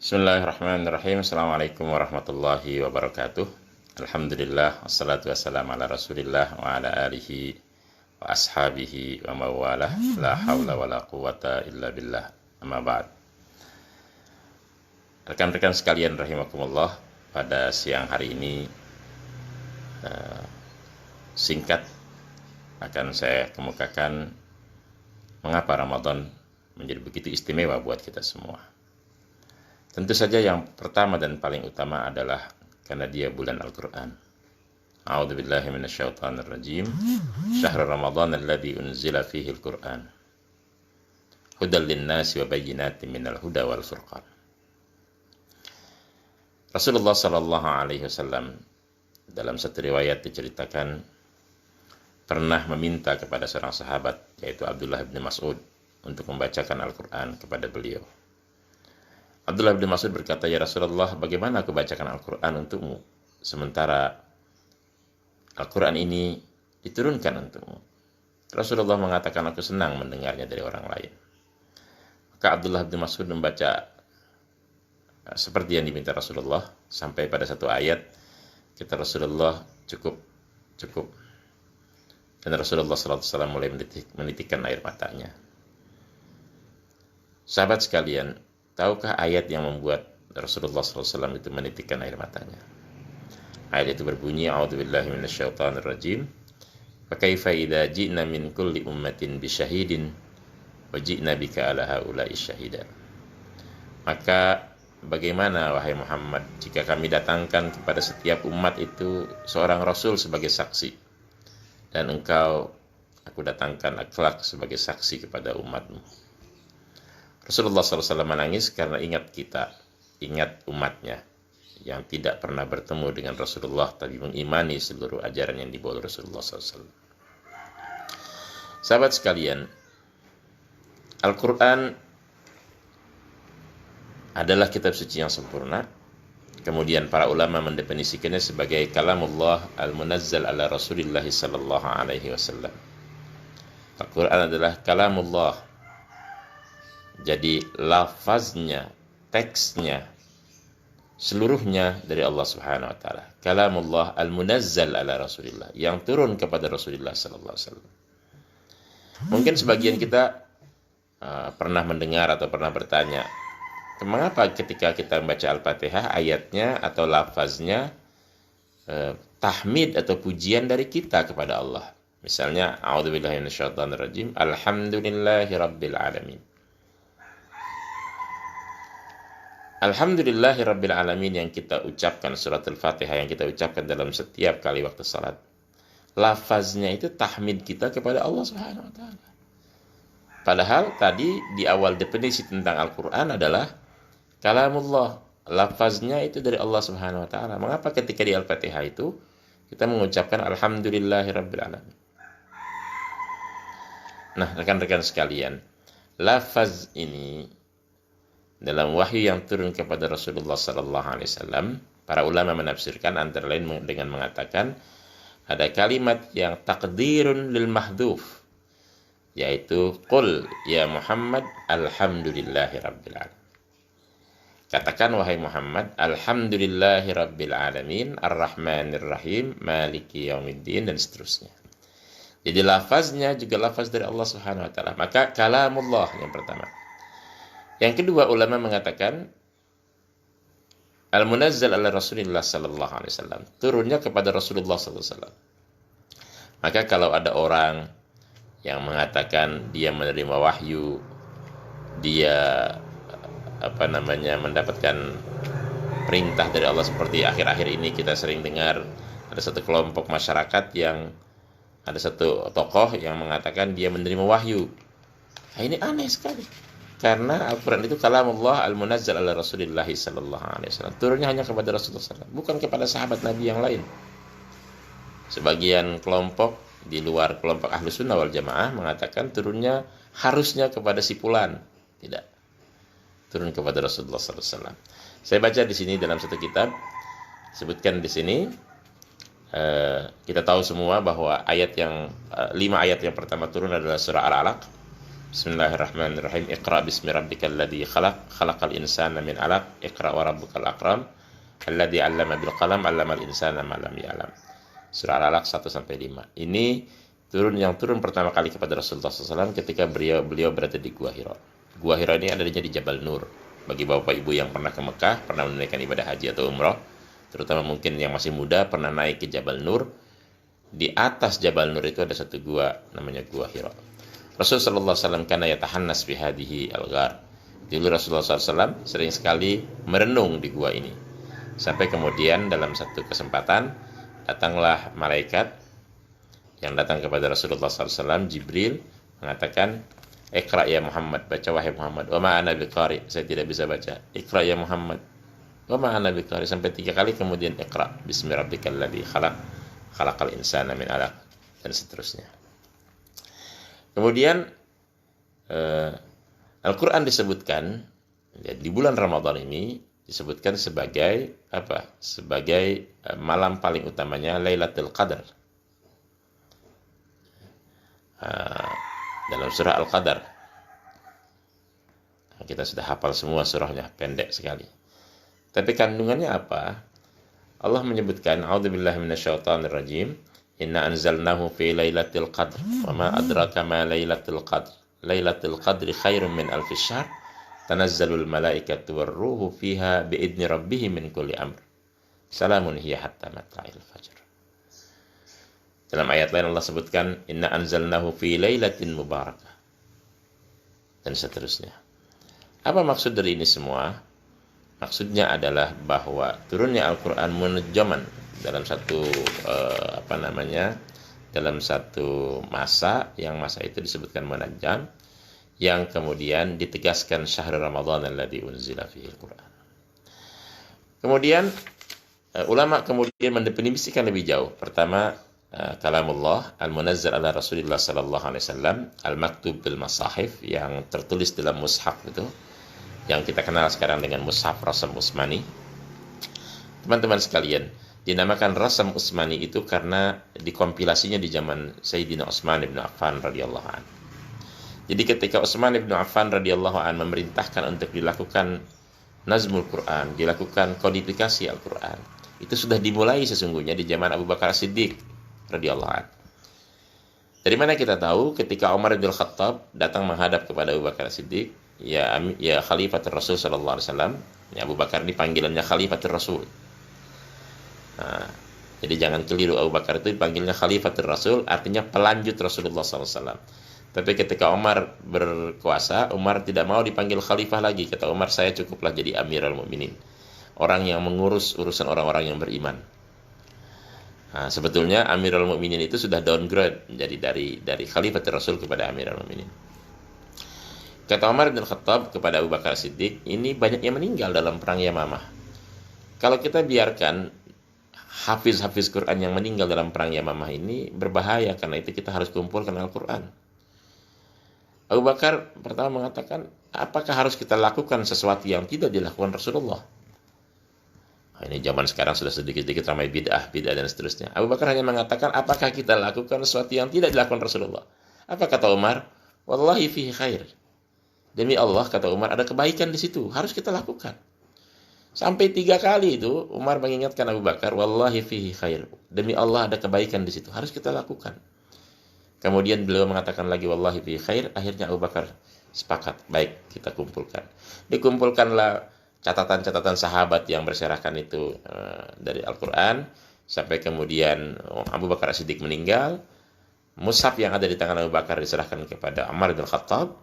Bismillahirrahmanirrahim. Assalamualaikum warahmatullahi wabarakatuh. Alhamdulillah, wassalatu wassalamu ala rasulillah wa ala alihi wa ashabihi wa mawalah. La hawla wa la quwata illa billah. Amma ba'd. Rekan-rekan sekalian rahimakumullah, pada siang hari ini singkat akan saya kemukakan mengapa Ramadan menjadi begitu istimewa buat kita semua. Tentu saja yang pertama dan paling utama adalah karena dia bulan Al-Quran. A'udzubillahi minasyaitonirrajim. Syahrul Ramadan alladzi unzila fihi Al-Quran. Hudal linnasi wa bayyinatin minal huda wal furqan. Rasulullah sallallahu alaihi wasallam dalam satu riwayat diceritakan pernah meminta kepada seorang sahabat, yaitu Abdullah bin Mas'ud, untuk membacakan Al-Quran kepada beliau. Abdullah bin Mas'ud berkata, "Ya Rasulullah, bagaimana aku bacakan Al-Quran untukmu, sementara Al-Quran ini diturunkan untukmu?" Rasulullah mengatakan, "Aku senang mendengarnya dari orang lain." Maka Abdullah bin Mas'ud membaca seperti yang diminta Rasulullah, sampai pada satu ayat, kata Rasulullah, cukup. Dan Rasulullah SAW mulai menitikkan air matanya. Sahabat sekalian, tahukah ayat yang membuat Rasulullah SAW itu menitikkan air matanya? Ayat itu berbunyi, "A'udzubillahi minasyaitonirrajim. Fa kaifa idza ji'na min kulli ummatin bisyahidin wa ji'na bika 'ala haula'i syahida." Maka bagaimana wahai Muhammad jika kami datangkan kepada setiap umat itu seorang rasul sebagai saksi, dan aku datangkan akhlak sebagai saksi kepada umatmu. Rasulullah SAW menangis karena ingat umatnya yang tidak pernah bertemu dengan Rasulullah tapi mengimani seluruh ajaran yang dibawa Rasulullah SAW. Sahabat sekalian, Al-Quran adalah kitab suci yang sempurna. Kemudian para ulama mendefinisikannya sebagai kalamullah al-munazzal ala Rasulillah sallallahu alaihi wasallam. Al-Quran adalah kalamullah. Jadi lafaznya, teksnya, seluruhnya dari Allah Subhanahu wa taala. Kalamullah al-munazzal ala Rasulillah, yang turun kepada Rasulullah sallallahu alaihi wasallam. Mungkin sebagian kita pernah mendengar atau pernah bertanya, mengapa ketika kita membaca Al-Fatihah ayatnya atau lafaznya tahmid atau pujian dari kita kepada Allah. Misalnya, a'udzubillahi minasyaitonirrajim, alhamdulillahirabbil alamin. Alhamdulillahirabbil alamin yang kita ucapkan surat Al-Fatihah, yang kita ucapkan dalam setiap kali waktu salat. Lafaznya itu tahmid kita kepada Allah Subhanahu wa taala. Padahal tadi di awal definisi tentang Al-Quran adalah kalamullah, lafaznya itu dari Allah Subhanahu wa taala. Mengapa ketika di Al-Fatihah itu kita mengucapkan alhamdulillahirabbil alamin? Nah, rekan-rekan sekalian, lafaz ini dalam wahyu yang turun kepada Rasulullah sallallahu alaihi wasallam, para ulama menafsirkan antara lain dengan mengatakan ada kalimat yang takdirun lil mahdhuf, yaitu qul ya Muhammad alhamdulillahirabbil alamin. Katakan wahai Muhammad, alhamdulillahirabbil alamin, arrahmanirrahim, maliki yaumiddin, dan seterusnya. Jadi lafaznya juga lafaz dari Allah Subhanahu wa taala. Maka kalamullah yang pertama. Yang kedua, ulama mengatakan al-munazzal ala Rasulillah sallallahu alaihi wasallam, turunnya kepada Rasulullah sallallahu alaihi wasallam. Maka kalau ada orang yang mengatakan dia menerima wahyu, dia mendapatkan perintah dari Allah, seperti akhir-akhir ini kita sering dengar ada satu kelompok masyarakat yang ada satu tokoh yang mengatakan dia menerima wahyu. Nah, ini aneh sekali. Karena Al-Quran itu kalamullah al-munazzal ala Rasulillah sallallahu alaihi wasallam. Turunnya hanya kepada Rasulullah SAW, bukan kepada sahabat Nabi yang lain. Sebagian kelompok di luar kelompok ahlu sunnah wal jamaah mengatakan turunnya harusnya kepada si fulan. Tidak. Turun kepada Rasulullah SAW. Saya baca di sini dalam satu kitab, sebutkan di sini, kita tahu semua bahwa 5 ayat yang pertama turun adalah surah Al-Alaq. Bismillahirrahmanirrahim. Iqra bismi rabbikal ladzi khalaq, khalaqal insana min 'alaq, iqra wa rabbukal akram, alladzi 'allama bil qalam, 'allamal insana ma lam ya'lam. Surah Al-Alaq 1 sampai 5. Ini yang turun pertama kali kepada Rasulullah SAW ketika beliau berada di Gua Hira. Gua Hira ini adanya di Jabal Nur. Bagi bapak ibu yang pernah ke Mekah, pernah menunaikan ibadah haji atau umrah, terutama mungkin yang masih muda, pernah naik ke Jabal Nur. Di atas Jabal Nur itu ada satu gua, namanya Gua Hira. Rasulullah SAW kana yatahannas fi hadhihi al-ghar. Dulu Rasulullah SAW sering sekali merenung di gua ini. Sampai kemudian dalam satu kesempatan datanglah malaikat yang datang kepada Rasulullah SAW, Jibril, mengatakan, Iqra ya Muhammad, baca wahai Muhammad. Wa ma ana biqari, saya tidak bisa baca. Iqra ya Muhammad. Wa ma ana biqari, sampai 3 kali, kemudian Iqra bismi rabbikal ladzi khalaq, khalaqal insana min 'alaq, dan seterusnya. Kemudian Al-Quran disebutkan di bulan Ramadan ini disebutkan sebagai apa? Sebagai malam paling utamanya Lailatul Qadar. Dalam surah Al-Qadar. Kita sudah hafal semua surahnya, pendek sekali. Tapi kandungannya apa? Allah menyebutkan, A'udzubillahi minasyaitonirrajim. Inna anzalnahu fi lailatul qadr wa ma adraka ma lailatul qadr. Lailatul qadri khairun min alfi syahr. Tanazzalul malaikatu warruhu fiha biidni rabbihim min kulli amr. Salamun hiya hatta matla'il fajr. Dalam ayat lain Allah sebutkan inna anzalnahu fi lailatin mubarakah. Dan seterusnya. Apa maksud dari ini semua? Maksudnya adalah bahwa turunnya Al-Qur'an munajjaman dalam satu dalam satu masa, yang masa itu disebutkan munajjam, yang kemudian ditegaskan syahrul Ramadan alladzi unzila fihi al-Qur'an. Kemudian ulama kemudian mendefinisikan lebih jauh. Pertama, kalamullah al-munazzal ala Rasulillah sallallahu alaihi wasallam, al-maktub bil masahif, yang tertulis dalam mushaf itu, yang kita kenal sekarang dengan mushaf Rasam Utsmani. Teman-teman sekalian, dinamakan Rasam Utsmani itu karena dikompilasinya di zaman Sayyidina Utsman bin Affan radhiyallahu anhu. Jadi ketika Utsman bin Affan radhiyallahu anhu memerintahkan untuk dilakukan nazmul Quran, dilakukan kodifikasi Al-Quran, itu sudah dimulai sesungguhnya di zaman Abu Bakar Siddiq radhiyallahu anhu. Dari mana kita tahu? Ketika Umar bin Khattab datang menghadap kepada Abu Bakar Siddiq, ya Khalifatul Rasul sallallahu alaihi wasallam, ya Abu Bakar ini panggilannya Khalifatul Rasul. Nah, jadi jangan keliru, Abu Bakar itu dipanggilnya Khalifatul Rasul, artinya pelanjut Rasulullah SAW. Tapi ketika Umar berkuasa, Umar tidak mau dipanggil khalifah lagi. Kata Umar, saya cukuplah jadi Amirul Mukminin, orang yang mengurus urusan orang-orang yang beriman. Nah, sebetulnya Amirul Mukminin itu sudah downgrade menjadi dari Khalifatul Rasul kepada Amirul Mukminin. Kata Umar bin Khattab kepada Abu Bakar Siddiq, ini banyak yang meninggal dalam perang Yamamah. Kalau kita biarkan hafiz Quran yang meninggal dalam perang Yamamah ini, berbahaya, karena itu kita harus kumpulkan Al-Quran. Abu Bakar pertama mengatakan, apakah harus kita lakukan sesuatu yang tidak dilakukan Rasulullah? Nah, ini zaman sekarang sudah sedikit-sedikit ramai bid'ah dan seterusnya. Abu Bakar hanya mengatakan, apakah kita lakukan sesuatu yang tidak dilakukan Rasulullah? Apa kata Umar? Wallahi fihi khair. Demi Allah, kata Umar, ada kebaikan di situ, harus kita lakukan. Sampai 3 kali itu Umar mengingatkan Abu Bakar, wallahi fihi khair. Demi Allah ada kebaikan di situ, harus kita lakukan. Kemudian beliau mengatakan lagi wallahi fihi khair. Akhirnya Abu Bakar sepakat, baik, kita kumpulkan. Dikumpulkanlah catatan-catatan sahabat yang berserakan itu dari Al-Quran, sampai kemudian Abu Bakar Siddiq meninggal. Mushaf yang ada di tangan Abu Bakar diserahkan kepada Umar bin Khattab.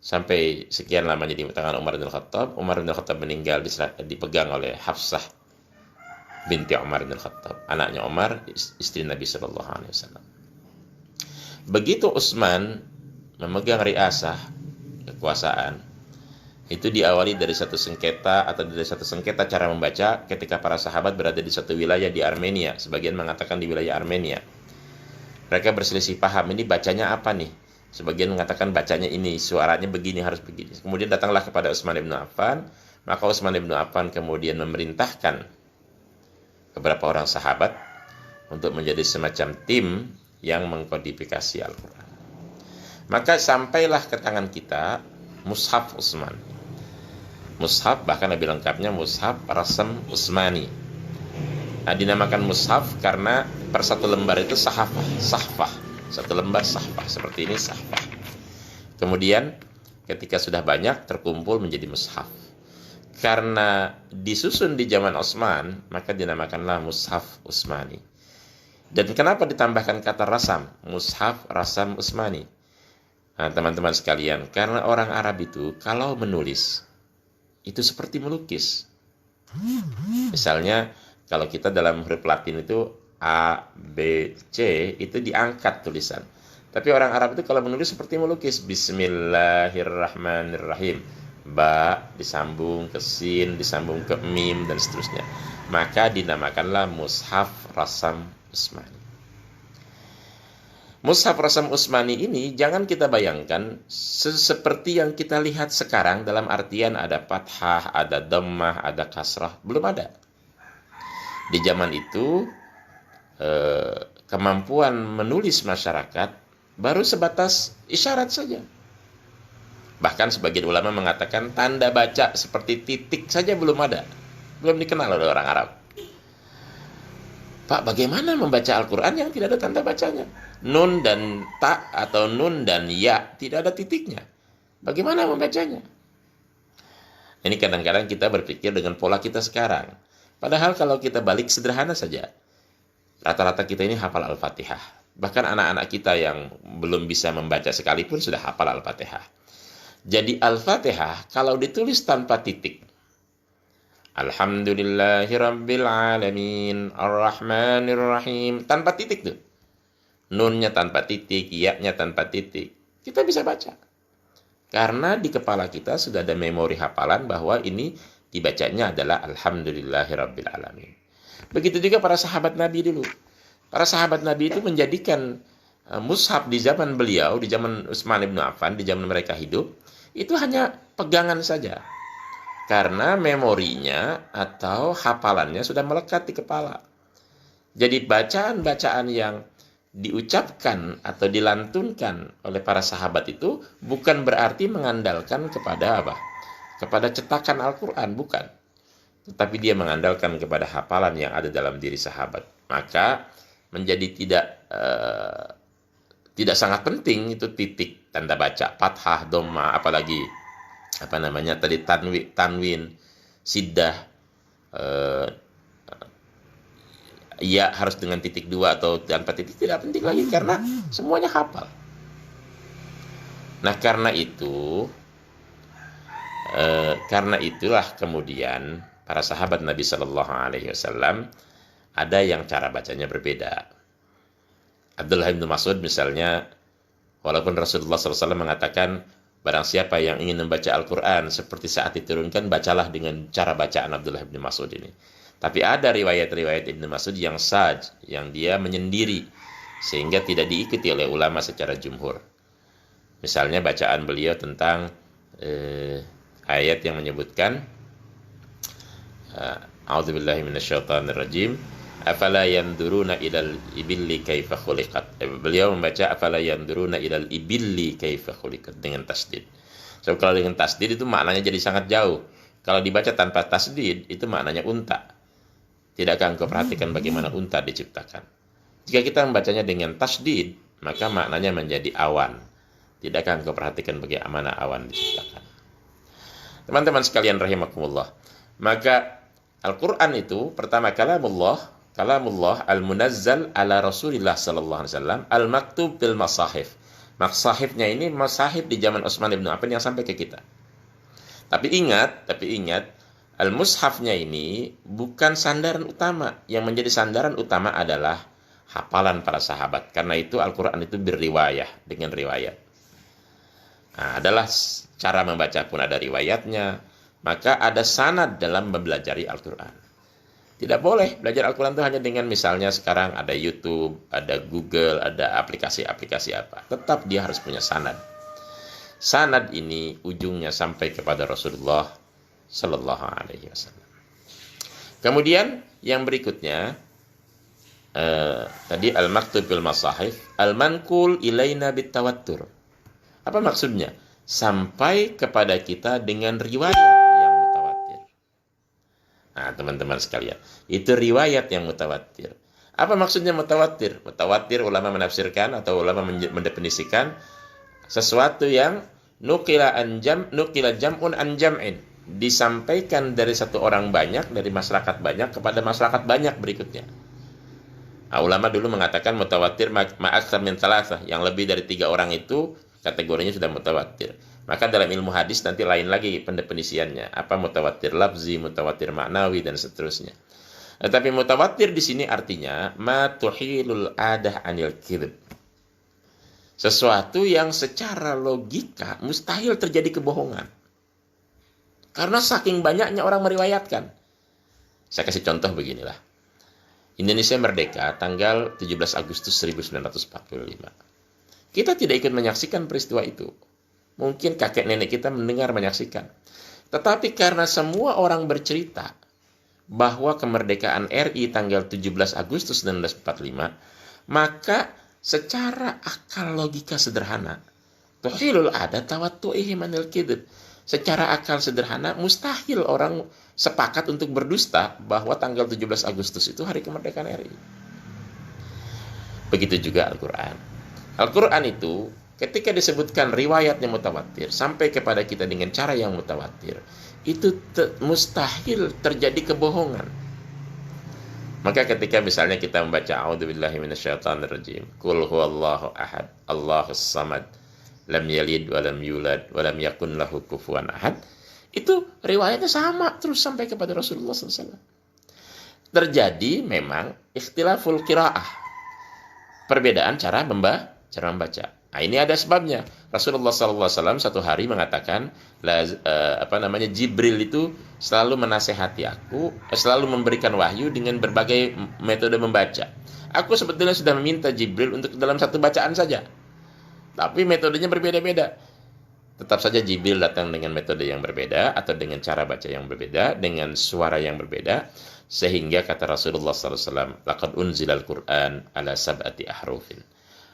Sampai sekian lamanya di tangan Umar bin Khattab. Umar bin Khattab meninggal, dipegang oleh Hafsah binti Umar bin Khattab, anaknya Umar, istri Nabi sallallahu alaihi wasallam. Begitu Utsman memegang riasah kekuasaan, itu diawali dari satu sengketa cara membaca ketika para sahabat berada di satu wilayah di Armenia. Sebagian mengatakan di wilayah Armenia. Mereka berselisih paham, ini bacanya apa nih? Sebagian mengatakan bacanya ini, suaranya begini, harus begini. Kemudian datanglah kepada Utsman bin Affan. Maka Utsman bin Affan kemudian memerintahkan beberapa orang sahabat untuk menjadi semacam tim yang mengkodifikasi Al-Quran. Maka sampailah ke tangan kita Mushaf Utsman. Mushaf bahkan lebih lengkapnya Mushaf Rasam Utsmani. Nah, dinamakan mushaf karena per satu lembar itu sahfah. Satu lembar sahfah seperti ini sahfah. Kemudian ketika sudah banyak terkumpul menjadi mushaf. Karena disusun di zaman Utsman, maka dinamakanlah Mushaf Utsmani. Dan kenapa ditambahkan kata rasam? Mushaf Rasam Utsmani. Nah, teman-teman sekalian, karena orang Arab itu kalau menulis itu seperti melukis. Misalnya kalau kita dalam huruf Latin itu A, B, C itu diangkat tulisan. Tapi orang Arab itu kalau menulis seperti melukis. Bismillahirrahmanirrahim. Ba disambung ke sin, disambung ke mim, dan seterusnya. Maka dinamakanlah Mushaf Rasam Utsmani. Mushaf Rasam Utsmani ini jangan kita bayangkan seperti yang kita lihat sekarang dalam artian ada fathah, ada dhammah, ada kasrah. Belum ada. Di zaman itu kemampuan menulis masyarakat baru sebatas isyarat saja. Bahkan sebagian ulama mengatakan tanda baca seperti titik saja belum ada. Belum dikenal oleh orang Arab. Pak, bagaimana membaca Al-Quran yang tidak ada tanda bacanya? Nun dan ta atau nun dan ya tidak ada titiknya. Bagaimana membacanya? Ini kadang-kadang kita berpikir dengan pola kita sekarang. Padahal kalau kita balik sederhana saja, rata-rata kita ini hafal Al-Fatihah. Bahkan anak-anak kita yang belum bisa membaca sekalipun sudah hafal Al-Fatihah. Jadi Al-Fatihah kalau ditulis tanpa titik, Alhamdulillahirabbil alamin, Ar-Rahmanir-Rahim, tanpa titik tuh. Nunnya tanpa titik, ya-nya tanpa titik. Kita bisa baca. Karena di kepala kita sudah ada memori hafalan bahwa ini dibacanya adalah Alhamdulillahirabbil alamin. Begitu juga para sahabat Nabi dulu. Para sahabat Nabi itu menjadikan mushaf di zaman beliau, di zaman Utsman bin Affan, di zaman mereka hidup, itu hanya pegangan saja. Karena memorinya atau hafalannya sudah melekat di kepala. Jadi bacaan-bacaan yang diucapkan atau dilantunkan oleh para sahabat itu bukan berarti mengandalkan kepada apa? Kepada cetakan Al-Quran, bukan. Tetapi dia mengandalkan kepada hafalan yang ada dalam diri sahabat. Maka menjadi tidak sangat penting itu titik tanda baca, fathah, dhamma, apalagi tadi tanwin, siddah, ya harus dengan titik dua atau tanpa titik tidak penting lagi karena semuanya hafal. Nah, karena itulah kemudian para sahabat Nabi Shallallahu Alaihi Wasallam ada yang cara bacanya berbeda. Abdullah bin Mas'ud misalnya, walaupun Rasulullah SAW mengatakan barang siapa yang ingin membaca Al-Quran seperti saat diturunkan, bacalah dengan cara bacaan Abdullah bin Mas'ud ini. Tapi ada riwayat-riwayat Ibn Mas'ud yang saj, yang dia menyendiri, sehingga tidak diikuti oleh ulama secara jumhur. Misalnya bacaan beliau tentang ayat yang menyebutkan A'udzubillahi minasyaitonirrajim, afala yanduruna ilal ibilli kaifa khuliqat. Beliau membaca afala yanduruna ilal ibilli kaifa khuliqat dengan tasdid. So, kalau dengan tasdid itu maknanya jadi sangat jauh. Kalau dibaca tanpa tasdid itu maknanya unta. Tidakkah engkau perhatikan bagaimana unta diciptakan? Jika kita membacanya dengan tasdid, maka maknanya menjadi awan. Tidakkah engkau perhatikan bagaimana awan diciptakan? Teman-teman sekalian rahimakumullah. Maka Al-Quran itu pertama kalamullah al-munazzal ala Rasulillah sallallahu alaihi wasallam, al-maktub bil masahif. Masahifnya ini masahif di zaman Utsman bin Affan yang sampai ke kita. Tapi ingat, al-mushafnya ini bukan sandaran utama. Yang menjadi sandaran utama adalah hafalan para sahabat. Karena itu Al-Quran itu berriwayah, dengan riwayat. Nah, adalah cara membaca pun ada riwayatnya. Maka ada sanad dalam mempelajari Al-Quran. Tidak boleh belajar Al-Quran itu hanya dengan misalnya sekarang ada YouTube, ada Google, ada aplikasi-aplikasi apa. Tetap dia harus punya sanad. Sanad ini ujungnya sampai kepada Rasulullah Sallallahu Alaihi Wasallam. Kemudian yang berikutnya tadi al-maktub bil masahif, al-manqul ilaina bitawattur. Apa maksudnya? Sampai kepada kita dengan riwayat yang mutawatir. Nah, teman-teman sekalian, itu riwayat yang mutawatir. Apa maksudnya mutawatir? Mutawatir ulama menafsirkan atau ulama mendefinisikan sesuatu yang nukila jam'un an jam'in, disampaikan dari satu orang banyak, dari masyarakat banyak kepada masyarakat banyak berikutnya. Nah, ulama dulu mengatakan mutawatir ma'aksar min salasah, yang lebih dari 3 orang itu kategorinya sudah mutawatir. Maka dalam ilmu hadis nanti lain lagi pendefinisiannya. Apa mutawatir lafzi, mutawatir maknawi, dan seterusnya. Tetapi mutawatir di sini artinya ma tuhilul adah anil kidb. Sesuatu yang secara logika mustahil terjadi kebohongan. Karena saking banyaknya orang meriwayatkan. Saya kasih contoh beginilah. Indonesia merdeka tanggal 17 Agustus 1945. Kita tidak ikut menyaksikan peristiwa itu. Mungkin kakek nenek kita mendengar menyaksikan. Tetapi karena semua orang bercerita bahwa kemerdekaan RI tanggal 17 Agustus 1945, maka secara akal logika sederhana, tuhilul ada tawattu'ihi manil kidb. Secara akal sederhana, mustahil orang sepakat untuk berdusta bahwa tanggal 17 Agustus itu hari kemerdekaan RI. Begitu juga Al-Quran. Al-Quran itu ketika disebutkan riwayatnya mutawatir sampai kepada kita dengan cara yang mutawatir, itu mustahil terjadi kebohongan. Maka ketika misalnya kita membaca a'udzubillahi minasyaitonirrajim, qul huwallahu ahad, Allahus samad, lam yalid wa lam yulad wa lam yakun lahu kufuwan ahad, itu riwayatnya sama terus sampai kepada Rasulullah SAW. Terjadi memang ikhtilaful qiraah, perbedaan cara membaca. Nah, ini ada sebabnya. Rasulullah SAW satu hari mengatakan, Jibril itu selalu menasehati aku, selalu memberikan wahyu dengan berbagai metode membaca. Aku sebetulnya sudah meminta Jibril untuk dalam satu bacaan saja, tapi metodenya berbeda-beda. Tetap saja Jibril datang dengan metode yang berbeda atau dengan cara baca yang berbeda, dengan suara yang berbeda, sehingga kata Rasulullah SAW, laqad unzilal Qur'an ala sab'ati ahrufin.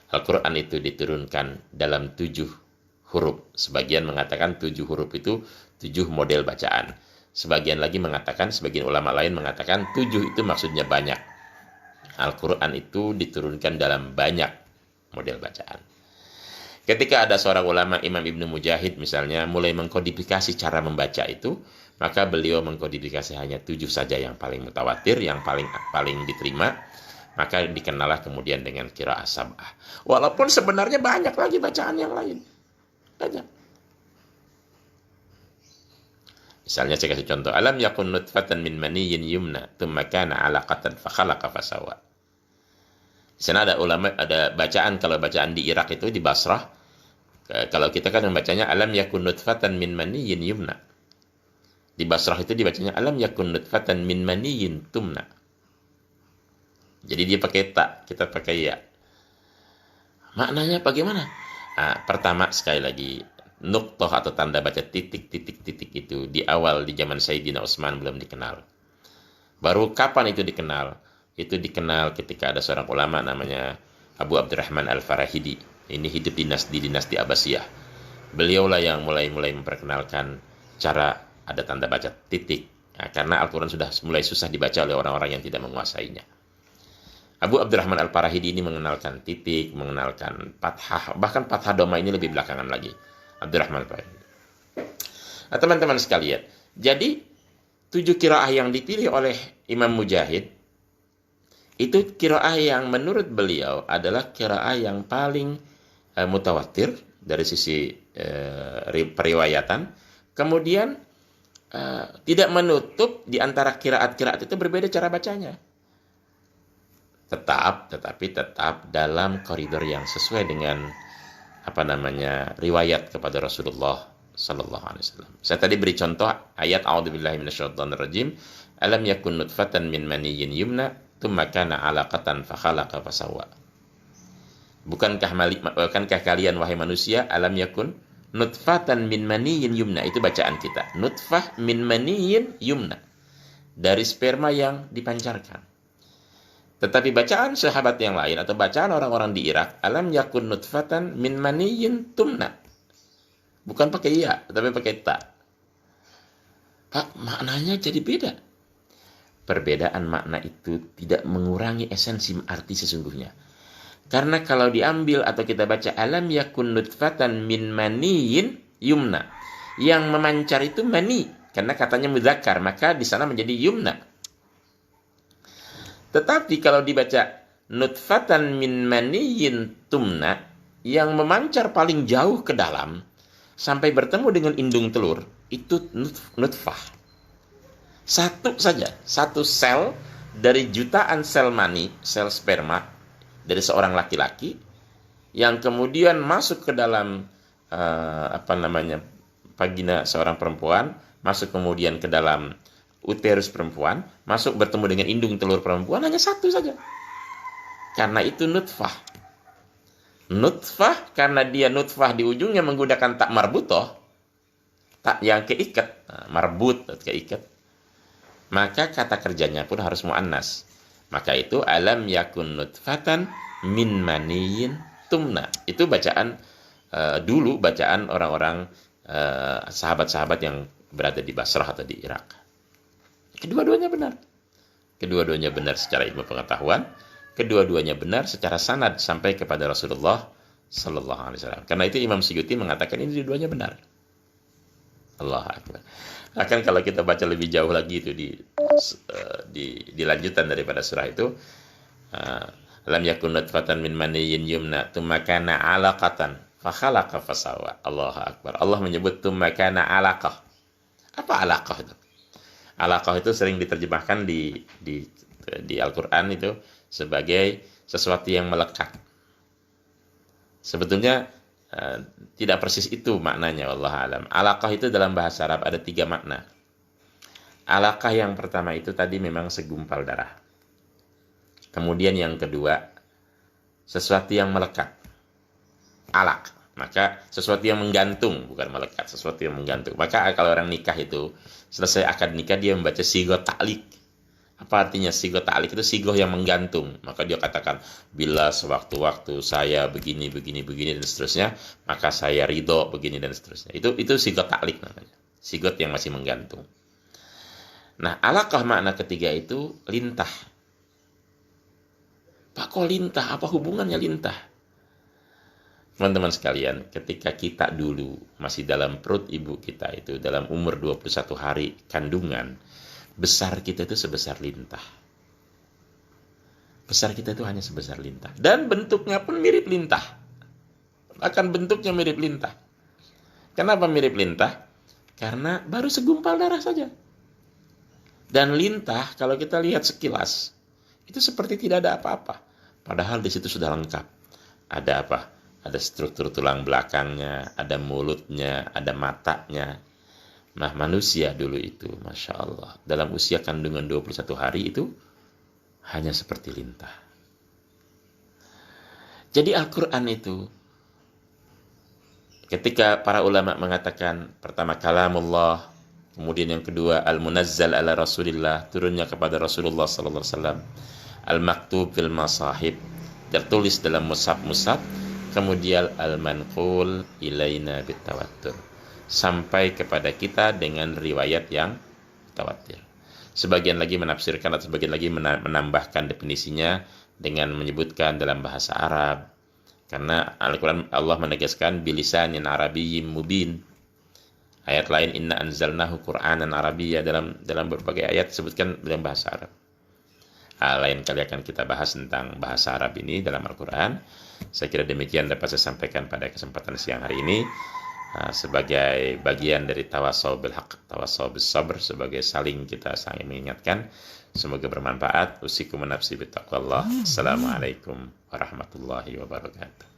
Al-Quran itu diturunkan dalam 7 huruf. Sebagian mengatakan 7 huruf itu 7 model bacaan. Sebagian lagi mengatakan, sebagian ulama lain mengatakan 7 itu maksudnya banyak. Al-Quran itu diturunkan dalam banyak model bacaan. Ketika ada seorang ulama, Imam Ibnu Mujahid misalnya, mulai mengkodifikasi cara membaca itu, maka beliau mengkodifikasi hanya 7 saja yang paling mutawatir, yang paling diterima. Maka dikenallah kemudian dengan qiraah sab'ah. Walaupun sebenarnya banyak lagi bacaan yang lain. Banyak. Misalnya saya kasih contoh. Alam yakun nutfatan min maniyyin yumna, thumma kana 'alaqatan fa khalaqa fasawa. Di sana ada ulama, ada bacaan, kalau bacaan di Irak itu, di Basrah, kalau kita kan membacanya alam yakun nutfatan min maniyyin yumna. Di Basrah itu dibacanya alam yakun nutfatan min maniyyin tumna. Jadi dia pakai tak, kita pakai ya. Maknanya bagaimana? Nah, pertama sekali lagi, nuqtoh atau tanda baca titik-titik-titik itu di awal, di zaman Sayyidina Utsman belum dikenal. Baru kapan itu dikenal? Itu dikenal ketika ada seorang ulama namanya Abu Abdurrahman Al-Farahidi. Ini hidup di dinasti Abbasiyah. Beliaulah yang mulai memperkenalkan cara ada tanda baca titik. Nah, karena Al-Quran sudah mulai susah dibaca oleh orang-orang yang tidak menguasainya. Abu Abdurrahman Al-Farahidi ini mengenalkan titik, mengenalkan fathah, bahkan fathah doma ini lebih belakangan lagi. Abdurrahman Al-Farahidi. Nah, teman-teman sekalian, jadi 7 qiraah yang dipilih oleh Imam Mujahid, itu qiraah yang menurut beliau adalah qiraah yang paling mutawatir dari sisi periwayatan. Kemudian tidak menutup di antara qiraat-qiraat itu berbeda cara bacanya. Tetapi tetap dalam koridor yang sesuai dengan riwayat kepada Rasulullah sallallahu alaihi wasallam. Saya tadi beri contoh ayat a'udzubillahi minasyaitonirrajim, alam yakun nutfatan min maniyyin yumna tsumma kana 'alaqatan fa khalaqa fasawwa. Bukankah kalian wahai manusia, alam yakun nutfatan min maniyyin yumna, itu bacaan kita. Nutfah min maniyyin yumna, dari sperma yang dipancarkan. Tetapi bacaan sahabat yang lain atau bacaan orang-orang di Irak, alam yakun nutfatan min maniyyin tumna. Bukan pakai ya, tapi pakai ta. Pak, maknanya jadi beda. Perbedaan makna itu tidak mengurangi esensi arti sesungguhnya. Karena kalau diambil atau kita baca alam yakun nutfatan min maniyin yumna. Yang memancar itu mani, karena katanya mudzakkar, maka di sana menjadi yumna. Tetapi kalau dibaca nutfatan min maniyin tumna, yang memancar paling jauh ke dalam sampai bertemu dengan indung telur, itu nutfah. Satu saja, satu sel dari jutaan sel mani, sel sperma dari seorang laki-laki yang kemudian masuk ke dalam vagina seorang perempuan, masuk kemudian ke dalam uterus perempuan, masuk bertemu dengan indung telur perempuan, hanya satu saja. Karena itu nutfah. Nutfah, karena dia nutfah di ujungnya menggunakan tak marbutoh, tak yang keikat, marbut, keikat, maka kata kerjanya pun harus mu'annas. Maka itu alam yakun nutfatan min maniyin tumna. Itu bacaan dulu, bacaan orang-orang sahabat-sahabat yang berada di Basrah atau di Irak. Kedua-duanya benar. Kedua-duanya benar secara ilmu pengetahuan. Kedua-duanya benar secara sanad sampai kepada Rasulullah Sallallahu Alaihi Wasallam. Karena itu Imam Suyuti mengatakan ini dua-duanya benar. Allah Akbar. Akan kalau kita baca lebih jauh lagi itu di lanjutan daripada surah itu, lam yakun nutfatan min maniyyin yumna tsumma kana 'alaqatan fa khalaqa fasawa. Allahu Akbar. Allah menyebut tsumma kana 'alaqah. Apa 'alaqah itu? 'Alaqah itu sering diterjemahkan di Al-Qur'an itu sebagai sesuatu yang melekat. Sebetulnya tidak persis itu maknanya, wallahu alam. Alaqah itu dalam bahasa Arab ada 3 makna. Alaqah yang pertama itu tadi memang segumpal darah. Kemudian yang kedua, sesuatu yang melekat. Alaq, maka sesuatu yang menggantung, bukan melekat, sesuatu yang menggantung. Maka kalau orang nikah itu, selesai akad nikah dia membaca sighah ta'liq. Apa artinya sighah ta'liq? Itu sighah yang menggantung. Maka dia katakan, bila sewaktu-waktu saya begini dan seterusnya, maka saya ridho begini dan seterusnya. Itu sighah ta'liq namanya. Sighah yang masih menggantung. Nah, alaqah makna ketiga itu lintah. Pak, kok lintah? Apa hubungannya lintah? Teman-teman sekalian, ketika kita dulu masih dalam perut ibu kita itu, dalam umur 21 hari kandungan, besar kita itu sebesar lintah. Besar kita itu hanya sebesar lintah. Dan bentuknya pun mirip lintah. Bahkan bentuknya mirip lintah. Kenapa mirip lintah? Karena baru segumpal darah saja. Dan lintah, kalau kita lihat sekilas, itu seperti tidak ada apa-apa. Padahal di situ sudah lengkap. Ada apa? Ada struktur tulang belakangnya, ada mulutnya, ada matanya. Nah, manusia dulu itu, Masya Allah, dalam usia kandungan 21 hari itu hanya seperti lintah. Jadi Al-Quran itu, ketika para ulama mengatakan, pertama kalamullah, kemudian yang kedua al-munazzal ala Rasulillah, turunnya kepada Rasulullah SAW, al-maktub fil masahib, tertulis dalam mushaf-mushaf, kemudian al-manqul ilaina bitawattur, sampai kepada kita dengan riwayat yang mutawatir. Sebagian lagi menafsirkan atau sebagian lagi menambahkan definisinya dengan menyebutkan dalam bahasa Arab. Karena Al-Quran Allah menegaskan bilisanin arabiyyin mubin. Ayat lain inna anzalnahu Qur'anan arabiyya, dalam berbagai ayat disebutkan dalam bahasa Arab. Lain kali akan kita bahas tentang bahasa Arab ini dalam Al-Quran. Saya kira demikian dapat saya sampaikan pada kesempatan siang hari ini. Sebagai bagian dari tawasau bil haq, tawasau bis sabr, sebagai saling kita saling mengingatkan. Semoga bermanfaat. Usikum nafsi bittaqwallah. Assalamualaikum warahmatullahi wabarakatuh.